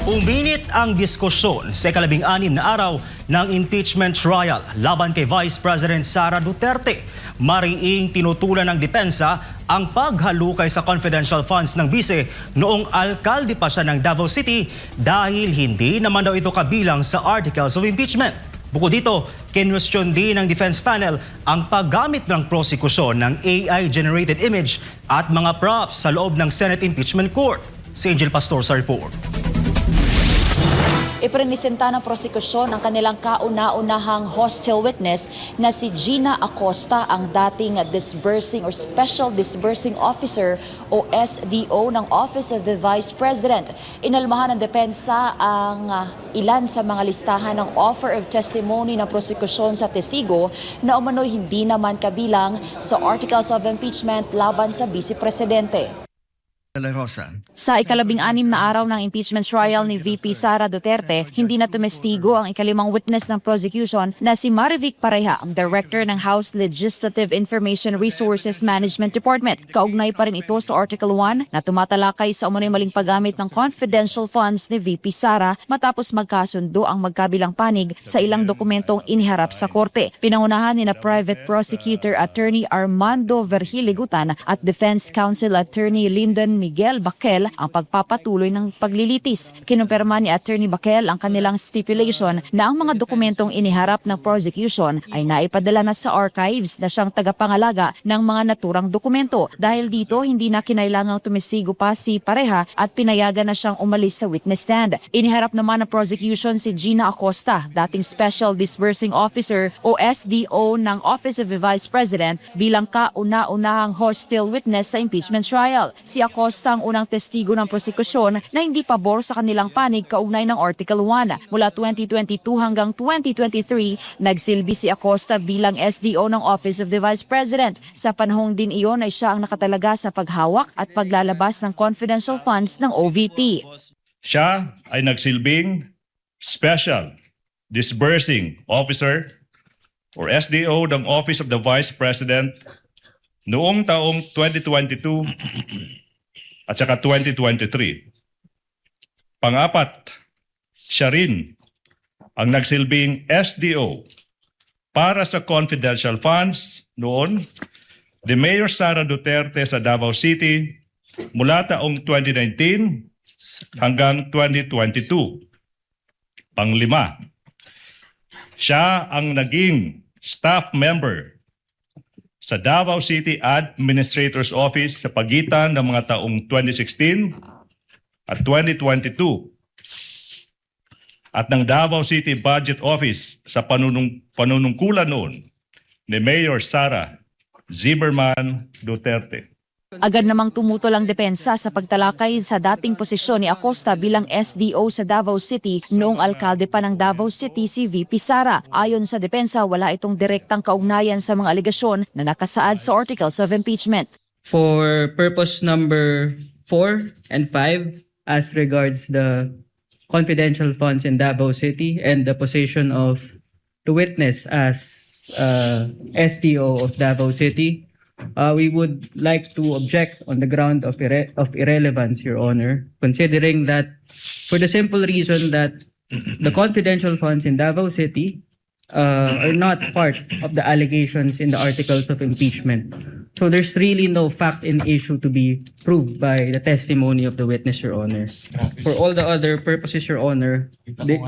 Uminit ang diskusyon sa ikalabing-anim na araw ng impeachment trial laban kay Vice President Sara Duterte. Mariing tinutulan ng depensa ang paghalukay sa confidential funds ng bise noong alkalde pa siya ng Davao City dahil hindi naman daw ito kabilang sa articles of impeachment. Bukod dito, kinwestiyon din ng defense panel ang paggamit ng prosekusyon ng AI-generated image at mga props sa loob ng Senate Impeachment Court. Si Angel Pastor sa report. Ipresenta ng prosekusyon ang kanilang kauna-unahang hostile witness na si Gina Acosta, ang dating disbursing or Special Disbursing Officer o SDO ng Office of the Vice President. Inalmahan ng depensa ang ilan sa mga listahan ng offer of testimony ng prosekusyon sa testigo na umano'y hindi naman kabilang sa articles of impeachment laban sa Vice Presidente. Sa ikalabing-anim na araw ng impeachment trial ni VP Sara Duterte, hindi na tumestigo ang ikalimang witness ng prosecution na si Marivic Pareja, ang Director ng House Legislative Information Resources Management Department. Kaugnay pa rin ito sa Article 1 na tumatalakay sa umano'y maling paggamit ng confidential funds ni VP Sara matapos magkasundo ang magkabilang panig sa ilang dokumentong iniharap sa korte. Pinangunahan ni na Private Prosecutor Attorney Armando Verhiligutan at Defense Counsel Attorney Lyndon Miguel Baquel ang pagpapatuloy ng paglilitis. Kinumpirma ni Attorney Baquel ang kanilang stipulation na ang mga dokumentong iniharap ng prosecution ay naipadala na sa archives na siyang tagapangalaga ng mga naturang dokumento. Dahil dito, hindi na kinailangang tumisigo pa si Pareja at pinayagan na siyang umalis sa witness stand. Iniharap naman ng prosecution si Gina Acosta, dating Special Disbursing Officer o SDO ng Office of the Vice President bilang kauna-unahang hostile witness sa impeachment trial. Si Acosta ang unang testigo ng prosekusyon na hindi pabor sa kanilang panig kaugnay ng Article 1. Mula 2022 hanggang 2023, nagsilbi si Acosta bilang SDO ng Office of the Vice President. Sa panahong din iyon ay siya ang nakatalaga sa paghawak at paglalabas ng confidential funds ng OVP. Siya ay nagsilbing Special Disbursing Officer or SDO ng Office of the Vice President noong taong 2022 at saka 2023. Pang-apat, siya rin ang nagsilbing SDO para sa confidential funds noon ni Mayor Sara Duterte sa Davao City mula taong 2019 hanggang 2022. Pang-lima, siya ang naging staff member sa Davao City Administrator's Office sa pagitan ng mga taong 2016 at 2022 at ng Davao City Budget Office sa panunungkulan noon ni Mayor Sara Zimmerman Duterte. Agad namang tumutol ang depensa sa pagtalakay sa dating posisyon ni Acosta bilang SDO sa Davao City noong alkalde pa ng Davao City si VP Sara. Ayon sa depensa, wala itong direktang kaugnayan sa mga alegasyon na nakasaad sa articles of impeachment. For purpose number 4 and 5, as regards the confidential funds in Davao City and the position of the witness as SDO of Davao City, we would like to object on the ground of irrelevance, Your Honor, considering that for the simple reason that the confidential funds in Davao City are not part of the allegations in the articles of impeachment. So there's really no fact in issue to be proved by the testimony of the witness, Your Honor. For all the other purposes, Your Honor,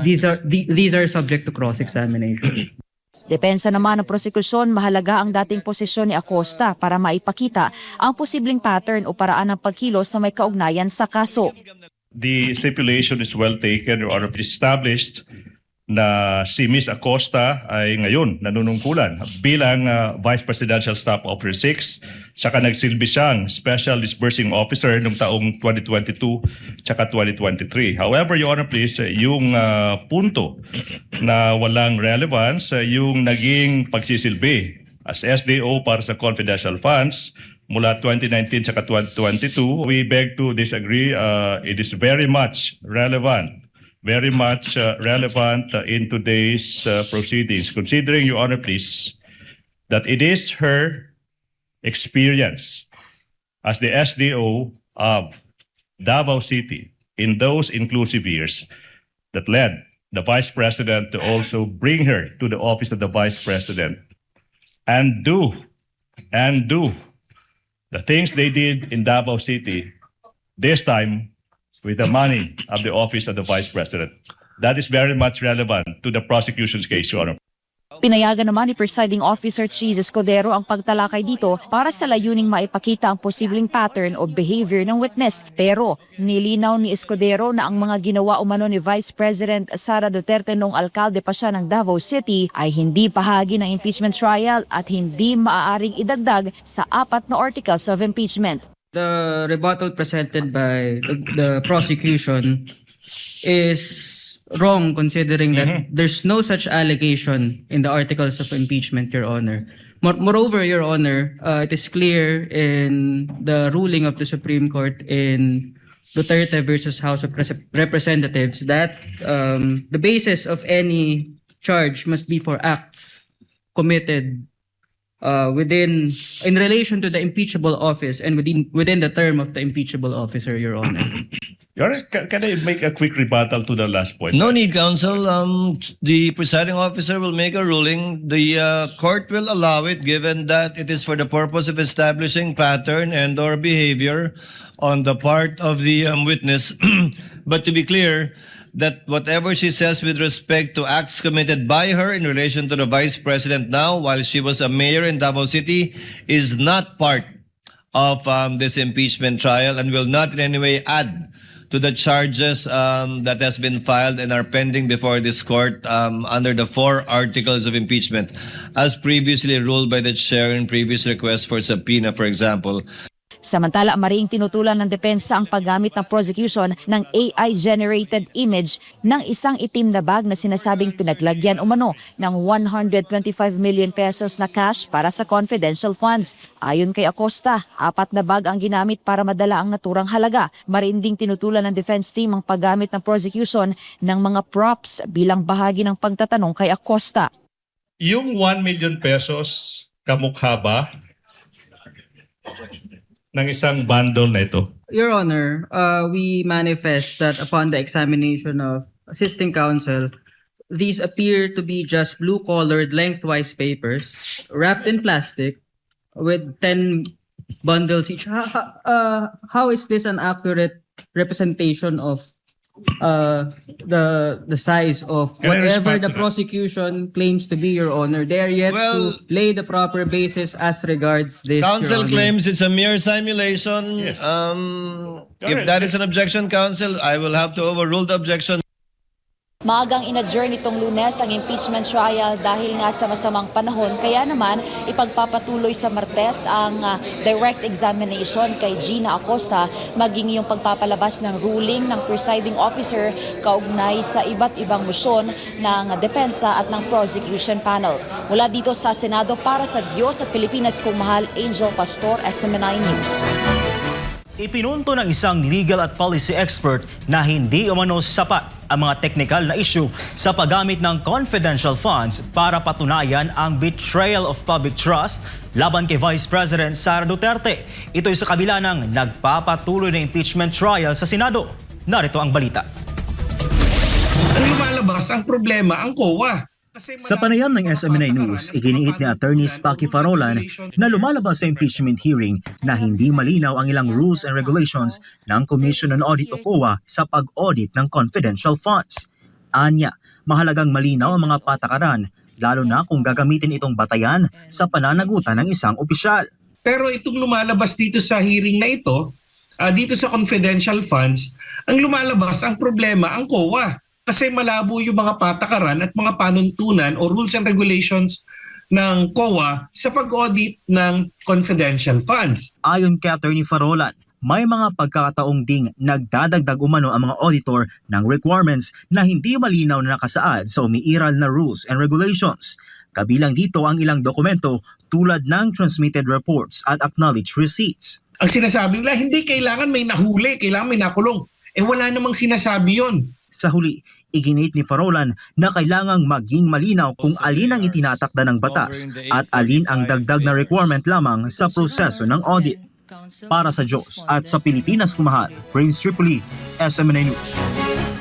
these are subject to cross-examination. Depensa naman ng prosekusyon, mahalaga ang dating posisyon ni Acosta para maipakita ang posibleng pattern o paraan ng pagkilos na may kaugnayan sa kaso. The stipulation is well taken or established na si Ms. Acosta ay ngayon nanunungkulan bilang Vice Presidential Staff Officer 6, saka nagsilbi siyang Special Disbursing Officer noong taong 2022 saka 2023. However, Your Honor, please, yung punto na walang relevance, yung naging pagsisilbi as SDO para sa confidential funds mula 2019 saka 2022, we beg to disagree. It is very much relevant in today's proceedings, considering, Your Honor, please, that it is her experience as the SDO of Davao City in those inclusive years that led the Vice President to also bring her to the office of the Vice President and do the things they did in Davao City, this time with the money of the office of the Vice President. That is very much relevant to the prosecution's case, Your Honor. Pinayagan naman ni Presiding Officer Cheese Escudero ang pagtalakay dito para sa layuning maipakita ang posibleng pattern o behavior ng witness. Pero nilinaw ni Escudero na ang mga ginawa umano ni Vice President Sara Duterte noong alkalde pa siya ng Davao City ay hindi bahagi ng impeachment trial at hindi maaaring idagdag sa 4 na articles of impeachment. The rebuttal presented by the prosecution is wrong considering that there's no such allegation in the articles of impeachment, Your Honor. Moreover, Your Honor, it is clear in the ruling of the Supreme Court in Duterte versus House of Representatives that the basis of any charge must be for acts committed in relation to the impeachable office and within the term of the impeachable officer, Your Honor. Your Honor, can I make a quick rebuttal to the last point? No need, counsel. The presiding officer will make a ruling. The court will allow it, given that it is for the purpose of establishing pattern and/or behavior on the part of the witness. But to be clear, that whatever she says with respect to acts committed by her in relation to the Vice President now, while she was a mayor in Davao City, is not part of this impeachment trial and will not in any way add to the charges that has been filed and are pending before this court under the 4 articles of impeachment, as previously ruled by the chair in previous requests for subpoena, for example. Samantala, mariing tinutulan ng depensa ang paggamit ng prosecution ng AI-generated image ng isang itim na bag na sinasabing pinaglagyan umano ng 125 million pesos na cash para sa confidential funds. Ayon kay Acosta, 4 na bag ang ginamit para madala ang naturang halaga. Mariin ding tinutulan ng defense team ang paggamit ng prosecution ng mga props bilang bahagi ng pagtatanong kay Acosta. Yung 1 million pesos, kamukha ba ng isang bundle na ito? Your Honor, we manifest that upon the examination of assisting counsel, these appear to be just blue-colored lengthwise papers wrapped in plastic with 10 bundles each. How is this an accurate representation of the size of Can I whatever respond the to that? prosecution claims to be, Your Honor? They are yet Well, to lay the proper basis as regards this, Counsel Your Honor. claims it's a mere simulation. Yes. If Alright. that is an objection, counsel, I will have to overrule the objection. Maagang inadjourn nitong Lunes ang impeachment trial dahil nga sa masamang panahon. Kaya naman ipagpapatuloy sa Martes ang direct examination kay Gina Acosta maging yung pagpapalabas ng ruling ng presiding officer kaugnay sa iba't ibang motion ng depensa at ng prosecution panel. Mula dito sa Senado para sa Diyos at Pilipinas kong mahal, Angel Pastor, SMNI News. Ipinunto ng isang legal at policy expert na hindi umano sapat ang mga technical na issue sa paggamit ng confidential funds para patunayan ang betrayal of public trust laban kay Vice President Sara Duterte. Ito ay sa kabila ng nagpapatuloy na impeachment trial sa Senado. Narito ang balita. Ang lumalabas ang problema ang COA. Sa panayam ng SMNI News, iginiit ni Attorney Spacky Farolan na lumalabas sa impeachment hearing na hindi malinaw ang ilang rules and regulations ng Commission on Audit o COA sa pag-audit ng confidential funds. Anya, mahalagang malinaw ang mga patakaran, lalo na kung gagamitin itong batayan sa pananagutan ng isang opisyal. Pero itong lumalabas dito sa hearing na ito, dito sa confidential funds, ang lumalabas ang problema ang COA. Kasi malabo yung mga patakaran at mga panuntunan o rules and regulations ng COA sa pag-audit ng confidential funds. Ayon kay Attorney Farolan, may mga pagkakataong ding nagdadagdag umano ang mga auditor ng requirements na hindi malinaw na nakasaad sa umiiral na rules and regulations. Kabilang dito ang ilang dokumento tulad ng transmitted reports at acknowledged receipts. Ang sinasabi nila, hindi kailangan may nahuli, kailangan may nakulong. Wala namang sinasabi yon. Sa huli, iginit ni Farolan na kailangang maging malinaw kung alin ang itinatakda ng batas at alin ang dagdag na requirement lamang sa proseso ng audit. Para sa Diyos at sa Pilipinas kumahal, Prince Tripoli, SMNA News.